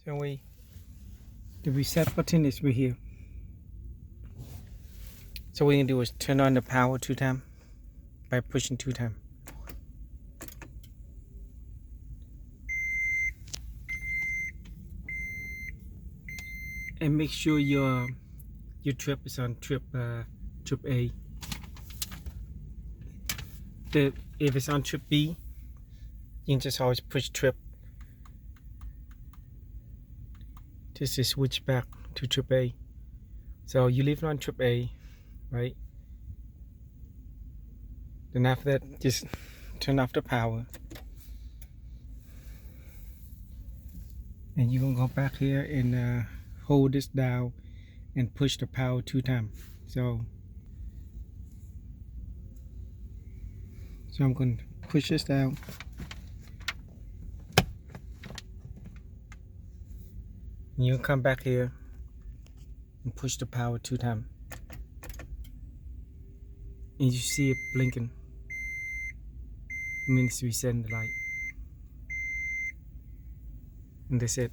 Can we? The reset button is right here. So what you can do is turn on the power 2 times by pushing 2 times. And make sure your trip is on trip A. If it's on trip B, you can just always push trip just to switch back to trip A. So you leave it on trip A, right? Then after that, just turn off the power. And you can go back here and hold this down and push the power 2 times. So I'm going to push this down. And you come back here and push the power 2 times. And you see it blinking. It means resetting the light. And that's it.